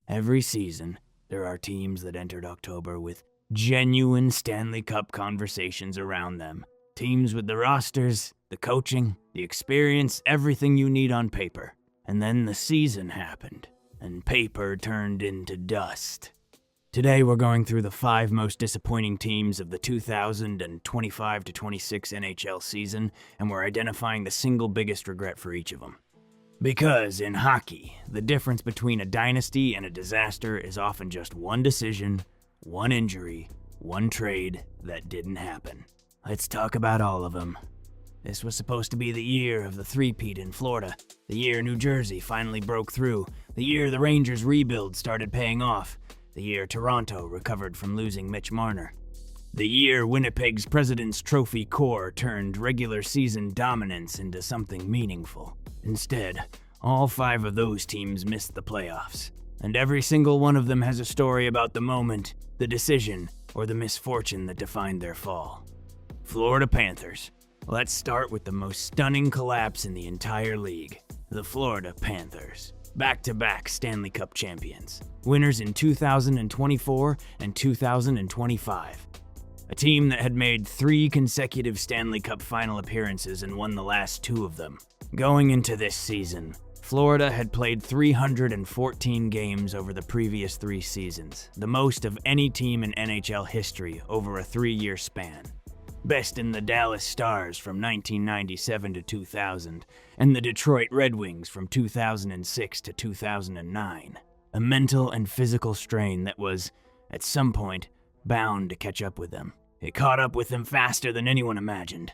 Every season, there are teams that entered October with genuine Stanley Cup conversations around them. Teams with the rosters, the coaching, the experience, everything you need on paper. And then the season happened, and paper turned into dust. Today we're going through the 5 most disappointing teams of the 2025-26 NHL season, and we're identifying the single biggest regret for each of them. Because in hockey, the difference between a dynasty and a disaster is often just one decision, one injury, one trade that didn't happen. Let's talk about all of them. This was supposed to be the year of the three-peat in Florida, the year New Jersey finally broke through, the year the Rangers' rebuild started paying off, the year Toronto recovered from losing Mitch Marner, the year Winnipeg's President's Trophy core turned regular season dominance into something meaningful. Instead, all 5 of those teams missed the playoffs, and every single one of them has a story about the moment, the decision, or the misfortune that defined their fall. Florida Panthers. Let's start with the most stunning collapse in the entire league. The Florida Panthers. Back-to-back Stanley Cup champions. Winners in 2024 and 2025. A team that had made 3 consecutive Stanley Cup final appearances and won the last 2 of them. Going into this season, Florida had played 314 games over the previous 3 seasons, the most of any team in NHL history over a 3-year span. Best in the Dallas Stars from 1997 to 2000, and the Detroit Red Wings from 2006 to 2009. A mental and physical strain that was, at some point, bound to catch up with them. It caught up with them faster than anyone imagined.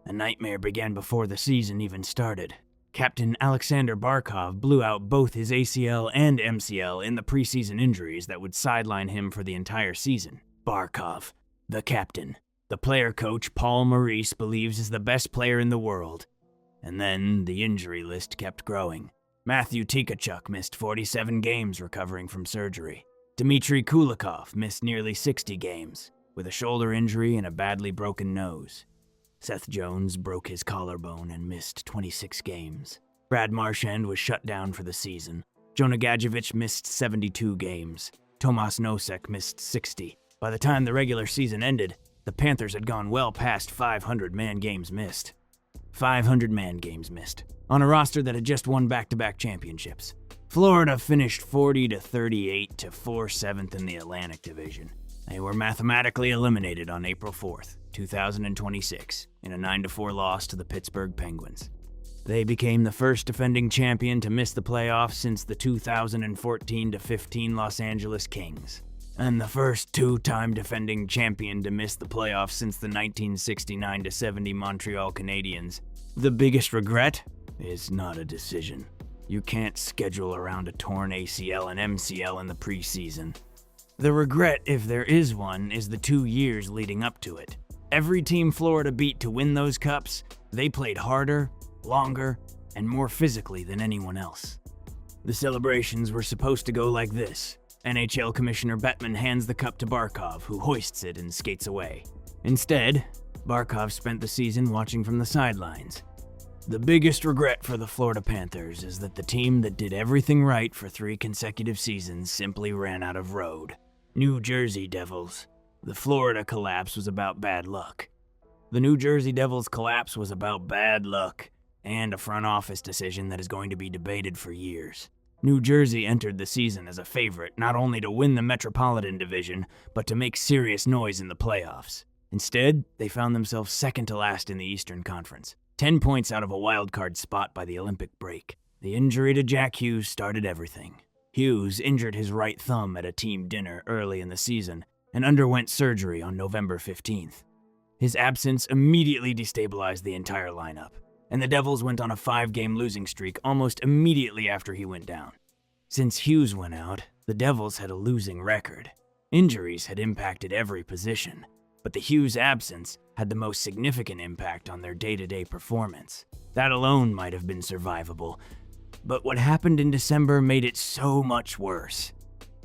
A nightmare began before the season even started. Captain Alexander Barkov blew out both his ACL and MCL in the preseason injuries that would sideline him for the entire season. Barkov, the captain. The player coach Paul Maurice believes is the best player in the world. And then the injury list kept growing. Matthew Tkachuk missed 47 games recovering from surgery. Dmitry Kulikov missed nearly 60 games, with a shoulder injury and a badly broken nose. Seth Jones broke his collarbone and missed 26 games. Brad Marchand was shut down for the season. Jonah Gadjevich missed 72 games. Tomas Nosek missed 60. By the time the regular season ended, the Panthers had gone well past 500 man games missed. 500 man games missed, on a roster that had just won back-to-back championships. Florida finished 40-38 to 4-7th in the Atlantic Division. They were mathematically eliminated on April 4th, 2026, in a 9-4 loss to the Pittsburgh Penguins. They became the first defending champion to miss the playoffs since the 2014-15 Los Angeles Kings, and the first 2-time defending champion to miss the playoffs since the 1969-70 Montreal Canadiens. The biggest regret is not a decision. You can't schedule around a torn ACL and MCL in the preseason. The regret, if there is one, is the 2 years leading up to it. Every team Florida beat to win those cups, they played harder, longer, and more physically than anyone else. The celebrations were supposed to go like this. NHL Commissioner Bettman hands the cup to Barkov, who hoists it and skates away. Instead, Barkov spent the season watching from the sidelines. The biggest regret for the Florida Panthers is that the team that did everything right for 3 consecutive seasons simply ran out of road. New Jersey Devils. The Florida collapse was about bad luck. The New Jersey Devils collapse was about bad luck, and a front office decision that is going to be debated for years. New Jersey entered the season as a favorite not only to win the Metropolitan Division, but to make serious noise in the playoffs. Instead, they found themselves second to last in the Eastern Conference, 10 points out of a wildcard spot by the Olympic break. The injury to Jack Hughes started everything. Hughes injured his right thumb at a team dinner early in the season and underwent surgery on November 15th. His absence immediately destabilized the entire lineup, and the Devils went on a 5-game losing streak almost immediately after he went down. Since Hughes went out, the Devils had a losing record. Injuries had impacted every position, but the Hughes absence had the most significant impact on their day-to-day performance. That alone might have been survivable, but what happened in December made it so much worse.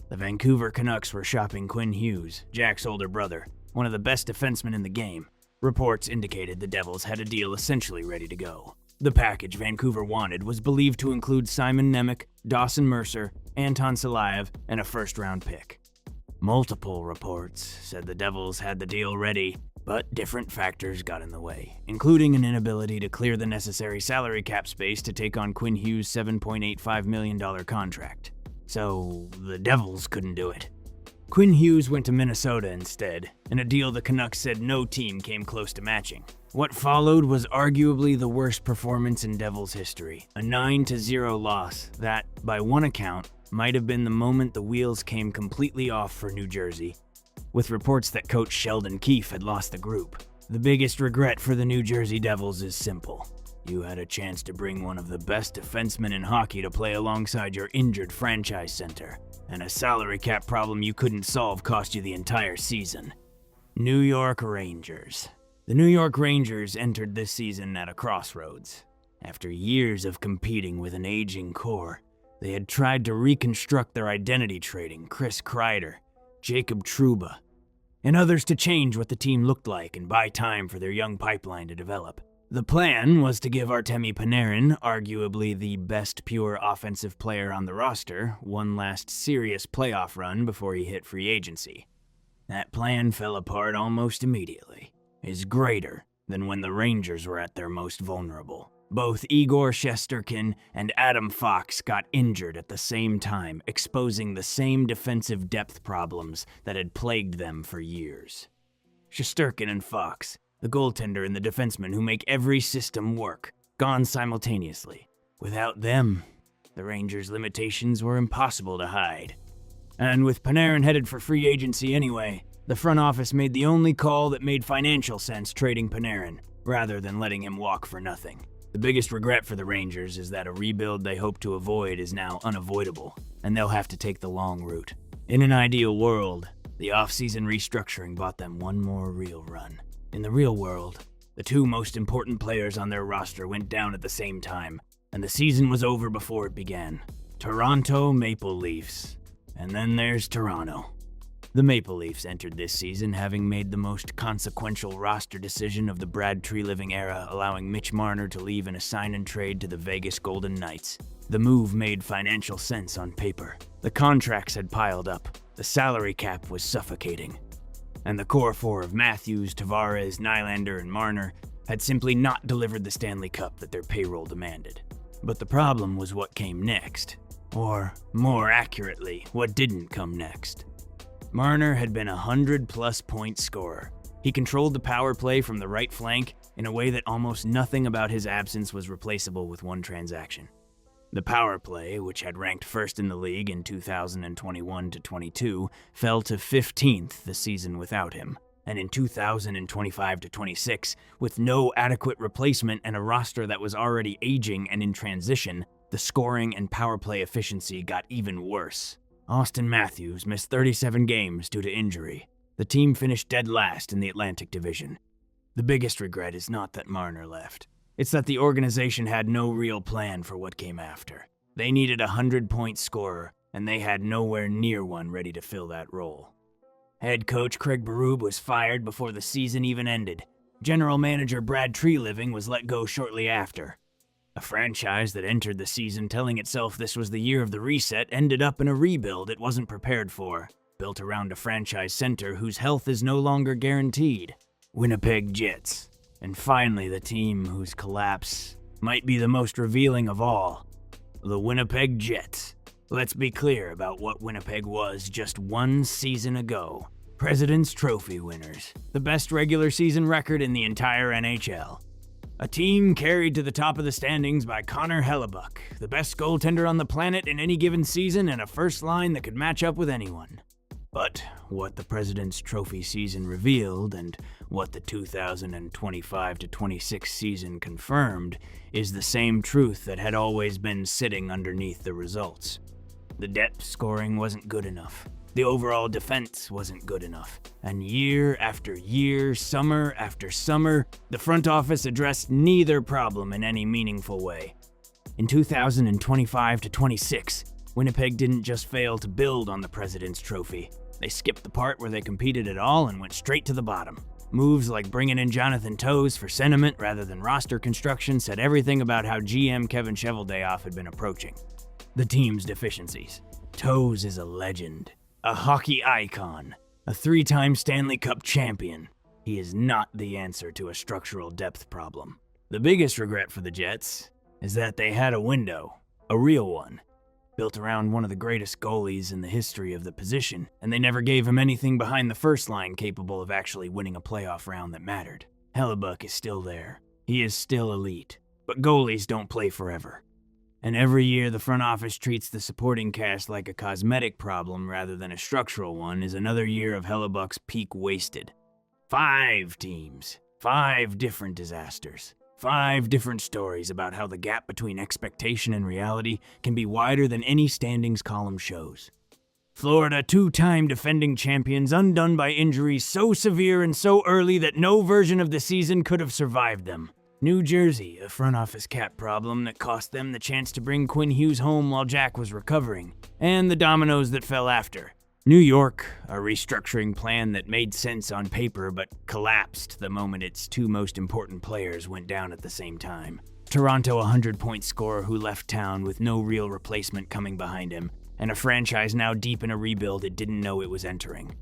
The Vancouver Canucks were shopping Quinn Hughes, Jack's older brother, one of the best defensemen in the game. Reports indicated the Devils had a deal essentially ready to go. The package Vancouver wanted was believed to include Simon Nemec, Dawson Mercer, Anton Silayev, and a first-round pick. Multiple reports said the Devils had the deal ready, but different factors got in the way, including an inability to clear the necessary salary cap space to take on Quinn Hughes' $7.85 million contract. So the Devils couldn't do it. Quinn Hughes went to Minnesota instead, in a deal the Canucks said no team came close to matching. What followed was arguably the worst performance in Devils history, a 9-0 loss that, by one account, might have been the moment the wheels came completely off for New Jersey, with reports that coach Sheldon Keefe had lost the group. The biggest regret for the New Jersey Devils is simple. You had a chance to bring one of the best defensemen in hockey to play alongside your injured franchise center, and a salary cap problem you couldn't solve cost you the entire season. New York Rangers. The New York Rangers entered this season at a crossroads. After years of competing with an aging core, they had tried to reconstruct their identity, trading Chris Kreider, Jacob Trouba, and others to change what the team looked like and buy time for their young pipeline to develop. The plan was to give Artemi Panarin, arguably the best pure offensive player on the roster, one last serious playoff run before he hit free agency. That plan fell apart almost immediately. Is greater than when the Rangers were at their most vulnerable. Both Igor Shesterkin and Adam Fox got injured at the same time, exposing the same defensive depth problems that had plagued them for years. Shesterkin and Fox, the goaltender and the defenseman who make every system work, gone simultaneously. Without them, the Rangers' limitations were impossible to hide. And with Panarin headed for free agency anyway, the front office made the only call that made financial sense, trading Panarin, rather than letting him walk for nothing. The biggest regret for the Rangers is that a rebuild they hope to avoid is now unavoidable, and they'll have to take the long route. In an ideal world, the off-season restructuring bought them one more real run. In the real world, the two most important players on their roster went down at the same time, and the season was over before it began. Toronto Maple Leafs. And then there's Toronto. The Maple Leafs entered this season having made the most consequential roster decision of the Brad Treliving era, allowing Mitch Marner to leave in a sign-and-trade to the Vegas Golden Knights. The move made financial sense on paper. The contracts had piled up. The salary cap was suffocating. And the core four of Matthews, Tavares, Nylander, and Marner had simply not delivered the Stanley Cup that their payroll demanded. But the problem was what came next. Or, more accurately, what didn't come next. Marner had been a 100-plus point scorer. He controlled the power play from the right flank in a way that almost nothing about his absence was replaceable with one transaction. The power play, which had ranked first in the league in 2021-22, fell to 15th the season without him. And in 2025-26, with no adequate replacement and a roster that was already aging and in transition, the scoring and power play efficiency got even worse. Austin Matthews missed 37 games due to injury. The team finished dead last in the Atlantic Division. The biggest regret is not that Marner left. It's that the organization had no real plan for what came after. They needed a 100-point scorer, and they had nowhere near one ready to fill that role. Head coach Craig Berube was fired before the season even ended. General manager Brad Treliving was let go shortly after. A franchise that entered the season telling itself this was the year of the reset ended up in a rebuild it wasn't prepared for, built around a franchise center whose health is no longer guaranteed. Winnipeg Jets. And finally, the team whose collapse might be the most revealing of all. The Winnipeg Jets. Let's be clear about what Winnipeg was just one season ago. President's Trophy winners. The best regular season record in the entire NHL. A team carried to the top of the standings by Connor Hellebuck, the best goaltender on the planet in any given season and a first line that could match up with anyone. But what the President's Trophy season revealed and what the 2025-26 season confirmed is the same truth that had always been sitting underneath the results. The depth scoring wasn't good enough. The overall defense wasn't good enough. And year after year, summer after summer, the front office addressed neither problem in any meaningful way. In 2025-26, Winnipeg didn't just fail to build on the President's Trophy. They skipped the part where they competed at all and went straight to the bottom. Moves like bringing in Jonathan Toews for sentiment rather than roster construction said everything about how GM Kevin Cheveldayoff had been approaching. the team's deficiencies. Toews is a legend, a hockey icon, a 3-time Stanley Cup champion. He is not the answer to a structural depth problem. The biggest regret for the Jets is that they had a window, a real one, built around one of the greatest goalies in the history of the position, and they never gave him anything behind the first line capable of actually winning a playoff round that mattered. Hellebuck is still there. He is still elite, but goalies don't play forever. And every year the front office treats the supporting cast like a cosmetic problem rather than a structural one is another year of Hellebuck's peak wasted. 5 teams, 5 different disasters, 5 different stories about how the gap between expectation and reality can be wider than any standings column shows. Florida, 2-time defending champions, undone by injuries so severe and so early that no version of the season could have survived them. New Jersey, a front office cap problem that cost them the chance to bring Quinn Hughes home while Jack was recovering, and the dominoes that fell after. New York, a restructuring plan that made sense on paper but collapsed the moment its 2 most important players went down at the same time. Toronto, a 100-point scorer who left town with no real replacement coming behind him, and a franchise now deep in a rebuild it didn't know it was entering.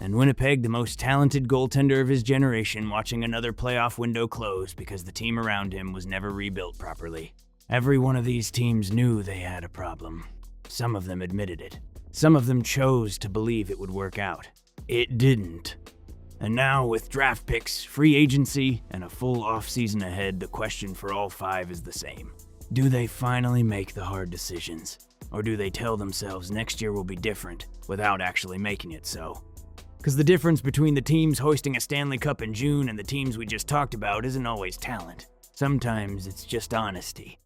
And Winnipeg, the most talented goaltender of his generation, watching another playoff window close because the team around him was never rebuilt properly. Every one of these teams knew they had a problem. Some of them admitted it. Some of them chose to believe it would work out. It didn't. And now, with draft picks, free agency, and a full offseason ahead, the question for all 5 is the same. Do they finally make the hard decisions? Or do they tell themselves next year will be different without actually making it so? Because the difference between the teams hoisting a Stanley Cup in June and the teams we just talked about isn't always talent. Sometimes it's just honesty.